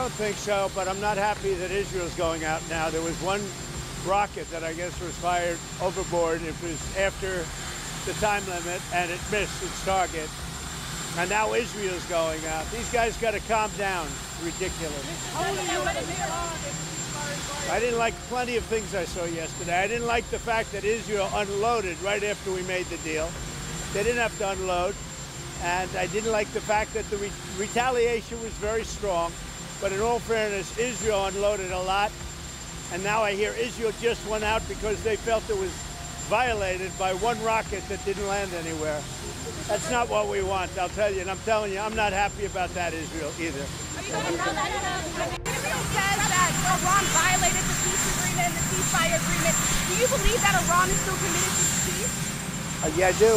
don't think so, but I'm not happy that Israel's going out now. There was one rocket that I guess was fired overboard. It was after the time limit, and it missed its target. And now Israel's going out. These guys got to calm down. It's ridiculous. I didn't like plenty of things I saw yesterday. I didn't like the fact that Israel unloaded right after we made the deal. They didn't have to unload. And I didn't like the fact that the retaliation was very strong. But in all fairness, Israel unloaded a lot. And now I hear Israel just went out because they felt it was violated by one rocket that didn't land anywhere. That's not what we want, I'll tell you. And I'm telling you, I'm not happy about that, Israel, either. Israel says that Iran violated the peace agreement, the ceasefire agreement. Do you believe that Iran is still committed to peace? Yeah, I do.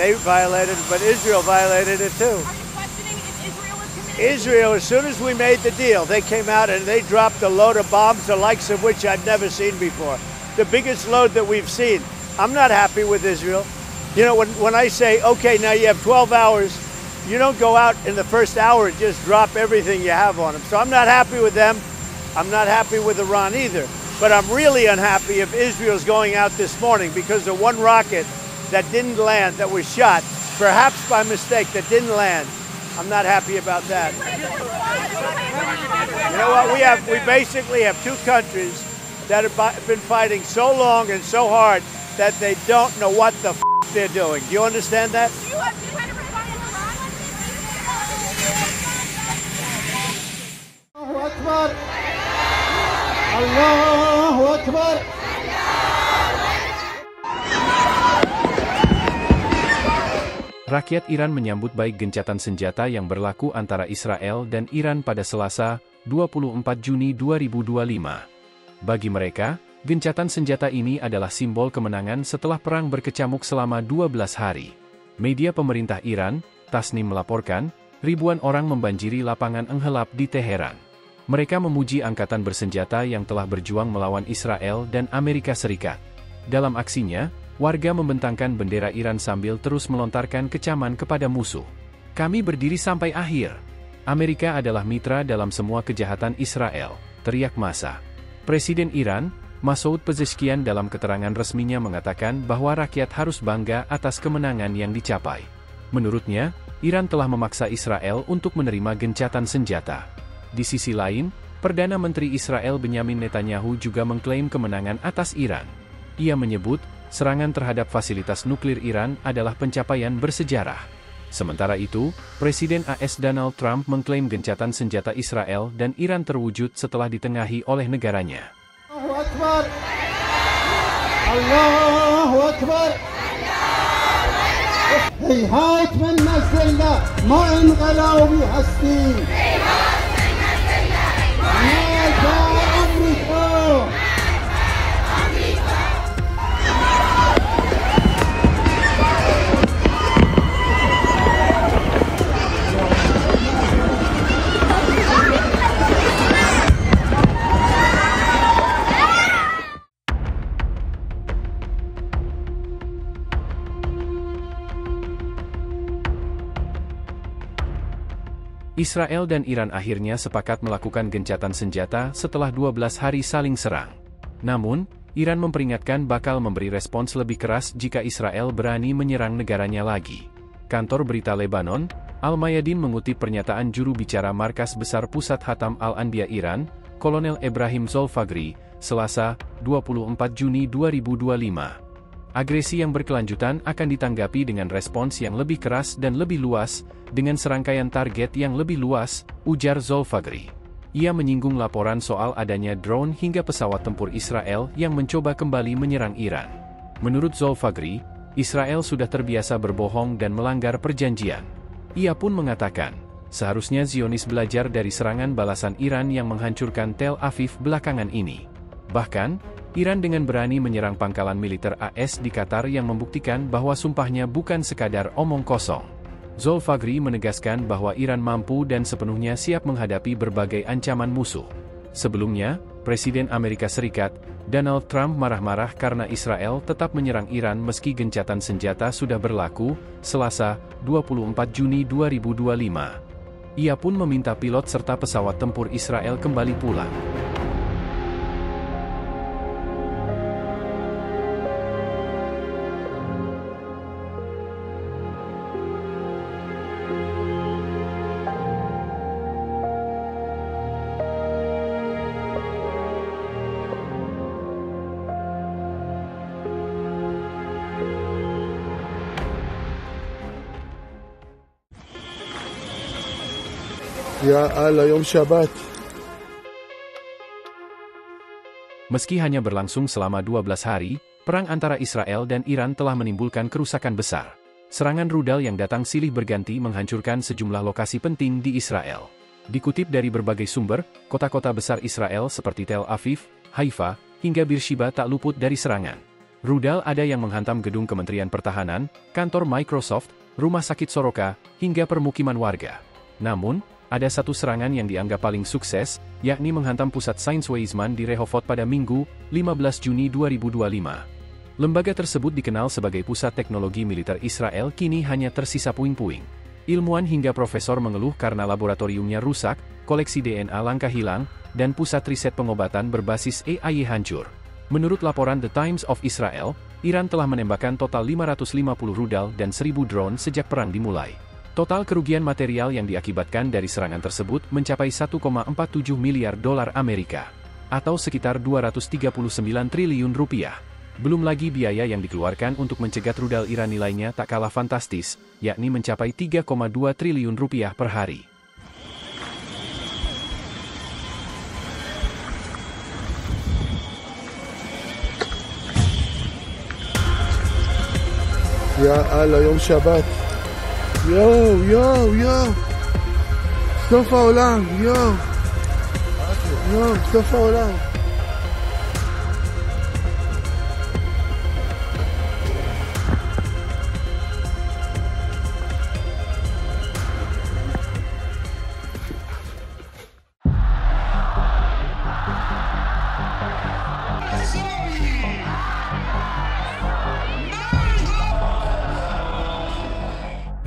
They violated it, but Israel violated it too. Are you questioning if Israel is committed? Israel, as soon as we made the deal, they came out and they dropped a load of bombs, the likes of which I've never seen before. The biggest load that we've seen. I'm not happy with Israel. You know, when I say, okay, now you have 12 hours, you don't go out in the first hour and just drop everything you have on them. So I'm not happy with them. I'm not happy with Iran either. But I'm really unhappy if Israel's going out this morning because of one rocket that didn't land, that was shot, perhaps by mistake, that didn't land. I'm not happy about that. You know what? We basically have two countries that have been fighting so long and so hard that they don't know what the f they're doing. Do you understand that? Do you have to respond to Iran? Allahu Akbar. Allahu Akbar. Rakyat Iran menyambut baik gencatan senjata yang berlaku antara Israel dan Iran pada Selasa, 24 Juni 2025. Bagi mereka, gencatan senjata ini adalah simbol kemenangan setelah perang berkecamuk selama 12 hari. Media pemerintah Iran, Tasnim melaporkan, ribuan orang membanjiri lapangan Enghelab di Teheran. Mereka memuji angkatan bersenjata yang telah berjuang melawan Israel dan Amerika Serikat. Dalam aksinya, warga membentangkan bendera Iran sambil terus melontarkan kecaman kepada musuh. Kami berdiri sampai akhir. Amerika adalah mitra dalam semua kejahatan Israel, teriak massa. Presiden Iran, Masoud Pezeshkian dalam keterangan resminya mengatakan bahwa rakyat harus bangga atas kemenangan yang dicapai. Menurutnya, Iran telah memaksa Israel untuk menerima gencatan senjata. Di sisi lain, Perdana Menteri Israel Benyamin Netanyahu juga mengklaim kemenangan atas Iran. Ia menyebut, serangan terhadap fasilitas nuklir Iran adalah pencapaian bersejarah. Sementara itu, Presiden AS Donald Trump mengklaim gencatan senjata Israel dan Iran terwujud setelah ditengahi oleh negaranya. Allahu Akbar. Allahu Akbar. هيهات من نزلنا ما انقلابي هستیم. Israel dan Iran akhirnya sepakat melakukan gencatan senjata setelah 12 hari saling serang. Namun, Iran memperingatkan bakal memberi respons lebih keras jika Israel berani menyerang negaranya lagi. Kantor berita Lebanon, Al-Mayadin mengutip pernyataan juru bicara Markas Besar Pusat Hatam Al-Anbiya Iran, Kolonel Ebrahim Zolfagri, Selasa, 24 Juni 2025. Agresi yang berkelanjutan akan ditanggapi dengan respons yang lebih keras dan lebih luas, dengan serangkaian target yang lebih luas, ujar Zolfagri. Ia menyinggung laporan soal adanya drone hingga pesawat tempur Israel yang mencoba kembali menyerang Iran. Menurut Zolfagri, Israel sudah terbiasa berbohong dan melanggar perjanjian. Ia pun mengatakan, seharusnya Zionis belajar dari serangan balasan Iran yang menghancurkan Tel Aviv belakangan ini. Bahkan, Iran dengan berani menyerang pangkalan militer AS di Qatar yang membuktikan bahwa sumpahnya bukan sekadar omong kosong. Zolfagri menegaskan bahwa Iran mampu dan sepenuhnya siap menghadapi berbagai ancaman musuh. Sebelumnya, Presiden Amerika Serikat, Donald Trump marah-marah karena Israel tetap menyerang Iran meski gencatan senjata sudah berlaku, Selasa, 24 Juni 2025. Ia pun meminta pilot serta pesawat tempur Israel kembali pulang. Ya Allah, Yom Shabbat. Meski hanya berlangsung selama 12 hari, perang antara Israel dan Iran telah menimbulkan kerusakan besar. Serangan rudal yang datang silih berganti menghancurkan sejumlah lokasi penting di Israel. Dikutip dari berbagai sumber, kota-kota besar Israel seperti Tel Aviv, Haifa, hingga Beersheba tak luput dari serangan. Rudal ada yang menghantam gedung Kementerian Pertahanan, kantor Microsoft, rumah sakit Soroka, hingga permukiman warga. Namun, ada satu serangan yang dianggap paling sukses, yakni menghantam pusat sains Weizmann di Rehovot pada Minggu, 15 Juni 2025. Lembaga tersebut dikenal sebagai pusat teknologi militer Israel kini hanya tersisa puing-puing. Ilmuwan hingga profesor mengeluh karena laboratoriumnya rusak, koleksi DNA langka hilang, dan pusat riset pengobatan berbasis AI hancur. Menurut laporan The Times of Israel, Iran telah menembakkan total 550 rudal dan 1.000 drone sejak perang dimulai. Total kerugian material yang diakibatkan dari serangan tersebut mencapai 1,47 miliar dolar Amerika, atau sekitar 239 triliun rupiah. Belum lagi biaya yang dikeluarkan untuk mencegat rudal Iran nilainya tak kalah fantastis, yakni mencapai 3,2 triliun rupiah per hari. Ya Allah, Yom Shabbat. Yo, סוף העולם, סוף העולם.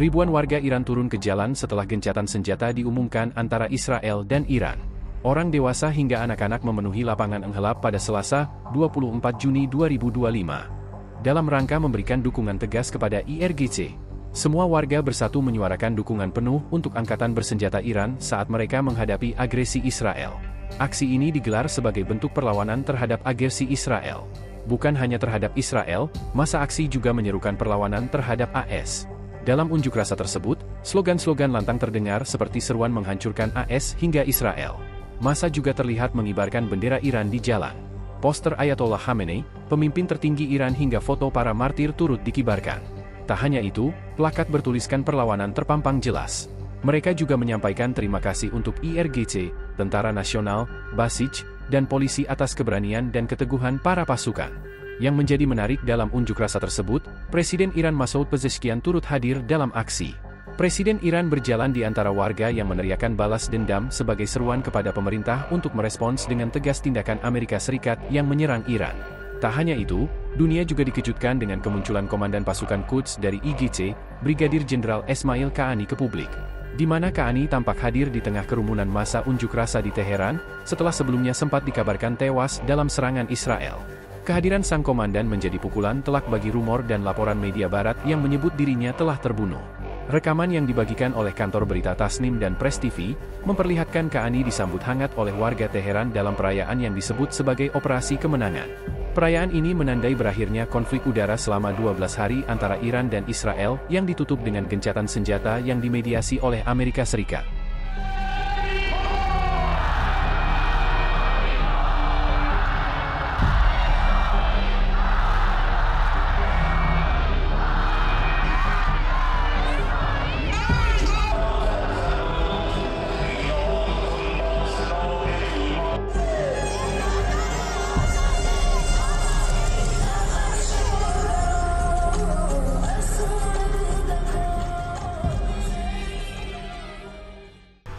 Ribuan warga Iran turun ke jalan setelah gencatan senjata diumumkan antara Israel dan Iran. Orang dewasa hingga anak-anak memenuhi lapangan Enghelab pada Selasa, 24 Juni 2025. Dalam rangka memberikan dukungan tegas kepada IRGC. Semua warga bersatu menyuarakan dukungan penuh untuk angkatan bersenjata Iran saat mereka menghadapi agresi Israel. Aksi ini digelar sebagai bentuk perlawanan terhadap agresi Israel. Bukan hanya terhadap Israel, massa aksi juga menyerukan perlawanan terhadap AS. Dalam unjuk rasa tersebut, slogan-slogan lantang terdengar seperti seruan menghancurkan AS hingga Israel. Massa juga terlihat mengibarkan bendera Iran di jalan. Poster Ayatollah Khamenei, pemimpin tertinggi Iran hingga foto para martir turut dikibarkan. Tak hanya itu, plakat bertuliskan perlawanan terpampang jelas. Mereka juga menyampaikan terima kasih untuk IRGC, Tentara Nasional, Basij, dan polisi atas keberanian dan keteguhan para pasukan. Yang menjadi menarik dalam unjuk rasa tersebut, Presiden Iran Masoud Pezeshkian turut hadir dalam aksi. Presiden Iran berjalan di antara warga yang meneriakkan balas dendam sebagai seruan kepada pemerintah untuk merespons dengan tegas tindakan Amerika Serikat yang menyerang Iran. Tak hanya itu, dunia juga dikejutkan dengan kemunculan Komandan Pasukan Quds dari IGC, Brigadir Jenderal Esmail Qaani ke publik. Di mana Qaani tampak hadir di tengah kerumunan massa unjuk rasa di Teheran, setelah sebelumnya sempat dikabarkan tewas dalam serangan Israel. Kehadiran sang komandan menjadi pukulan telak bagi rumor dan laporan media barat yang menyebut dirinya telah terbunuh. Rekaman yang dibagikan oleh kantor berita Tasnim dan Press TV, memperlihatkan Qaani disambut hangat oleh warga Teheran dalam perayaan yang disebut sebagai Operasi Kemenangan. Perayaan ini menandai berakhirnya konflik udara selama 12 hari antara Iran dan Israel yang ditutup dengan gencatan senjata yang dimediasi oleh Amerika Serikat.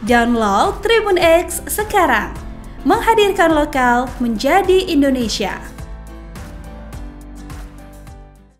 Download Tribun X sekarang, menghadirkan lokal menjadi Indonesia.